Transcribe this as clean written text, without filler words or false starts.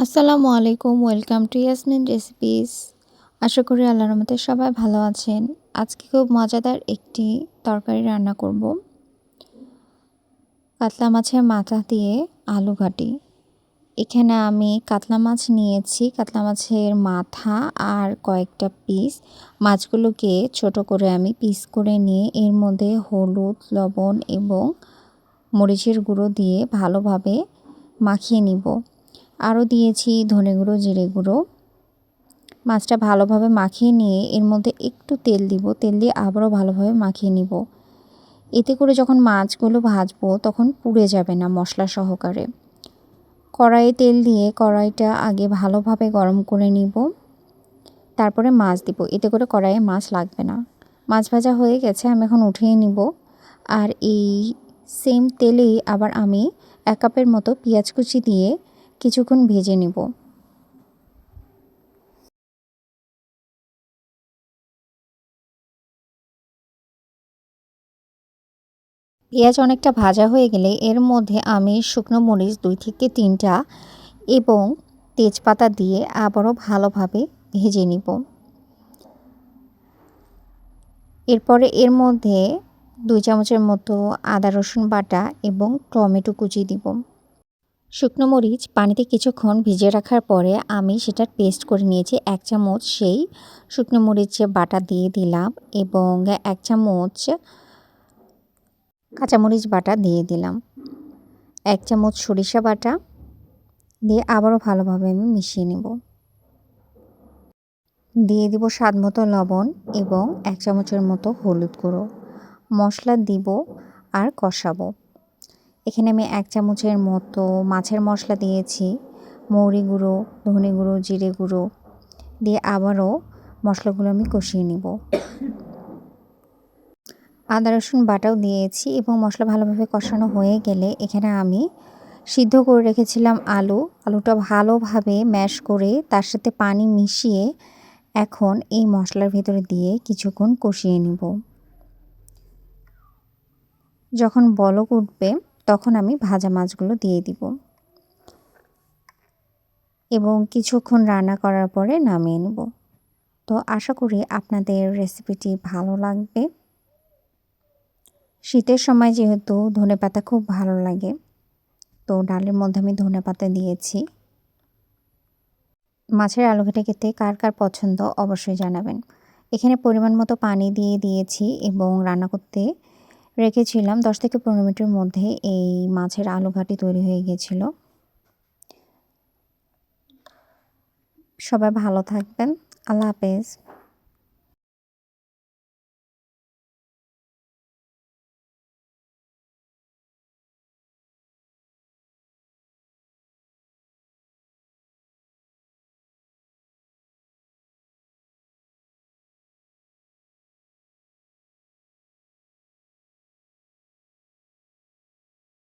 আসসালামু আলাইকুম। Welcome to Yasmin recipes. আশা করি আল্লাহর রহমতে সবাই ভালো আছেন। আজকে খুব মজাদার একটি তরকারি রান্না করব। কাতলা মাছের মাথা দিয়ে আলু ঘাটি। এখানে আমি কাতলা মাছ নিয়েছি। কাতলা মাছের মাথা আর কয়েকটা পিস। মাছগুলোকে ছোট করে আমি পিস করে নিয়ে এর মধ্যে হলুদ, লবণ এবং মরিচের গুঁড়ো দিয়ে ভালোভাবে মাখিয়ে নিব। আরও দিয়েছি ধনে গুঁড়ো, জিরে গুঁড়ো। মাছটা ভালোভাবে মাখিয়ে নিয়ে এর মধ্যে একটু তেল দিব। তেল দিয়ে আবারও ভালোভাবে মাখিয়ে নিব। এতে করে যখন মাছগুলো ভাজবো তখন পুড়ে যাবে না মশলা সহকারে। কড়াইয়ে তেল দিয়ে কড়াইটা আগে ভালোভাবে গরম করে নিব। তারপরে মাছ দিব। এতে করে কড়াইয়ে মাছ লাগবে না। মাছ ভাজা হয়ে গেছে, আমি এখন উঠিয়ে নিব। আর এই সেম তেলেই আবার আমি 1 কাপের মতো পেঁয়াজ কুচি দিয়ে কিছুক্ষণ ভেজে নিব। পেঁয়াজ অনেকটা ভাজা হয়ে গেলে এর মধ্যে আমি শুকনো মরিচ 2 থেকে 3টা এবং তেজপাতা দিয়ে আবারও ভালোভাবে ভেজে নিব। এরপরে এর মধ্যে 2 চামচের মতো আদা রসুন বাটা এবং টমেটো কুচি দিব। শুকনো মরিচ পানিতে কিছুক্ষণ ভিজিয়ে রাখার পরে আমি সেটার পেস্ট করে নিয়েছি। 1 চামচ সেই শুকনো মরিচের বাটা দিয়ে দিলাম এবং 1 চামচ কাঁচামরিচ বাটা দিয়ে দিলাম। 1 চামচ সরিষা বাটা দিয়ে আবারও ভালোভাবে আমি মিশিয়ে নেব। দিয়ে দিব স্বাদমতো লবণ এবং 1 চামচের মতো হলুদ গুঁড়ো। মশলা দিব আর কষাবো। এখানে আমি 1 চামচের মতো মাছের মশলা দিয়েছি। মৌরি গুঁড়ো, ধনে গুঁড়ো, জিরে গুঁড়ো দিয়ে আবারও মশলাগুলো আমি কষিয়ে নিব। আদা রসুন বাটাও দিয়েছি এবং মশলা ভালোভাবে কষানো হয়ে গেলে এখানে আমি সিদ্ধ করে রেখেছিলাম আলুটা ভালোভাবে ম্যাশ করে তার সাথে পানি মিশিয়ে এখন এই মশলার ভিতরে দিয়ে কিছুক্ষণ কষিয়ে নিব। যখন বলক উঠবে তখন আমি ভাজা মাছগুলো দিয়ে দিব এবং কিছুক্ষণ রান্না করার পরে নামিয়ে নেব। তো আশা করি আপনাদের রেসিপিটি ভালো লাগবে। শীতের সময় যেহেতু ধনেপাতা খুব ভালো লাগে, তো ডালের মধ্যে আমি ধনেপাতা দিয়েছি। মাছের আলু ঘাটি খেতে কার কার পছন্দ অবশ্যই জানাবেন। এখানে পরিমাণ মতো পানি দিয়ে দিয়েছি এবং রান্না করতে রেখেছিলাম। 10 থেকে 15 মিনিটের মধ্যে এই মাছের আলু ঘাটি তৈরি হয়ে গিয়েছিল। সবাই ভালো থাকবেন। আল্লাহ হাফেজ।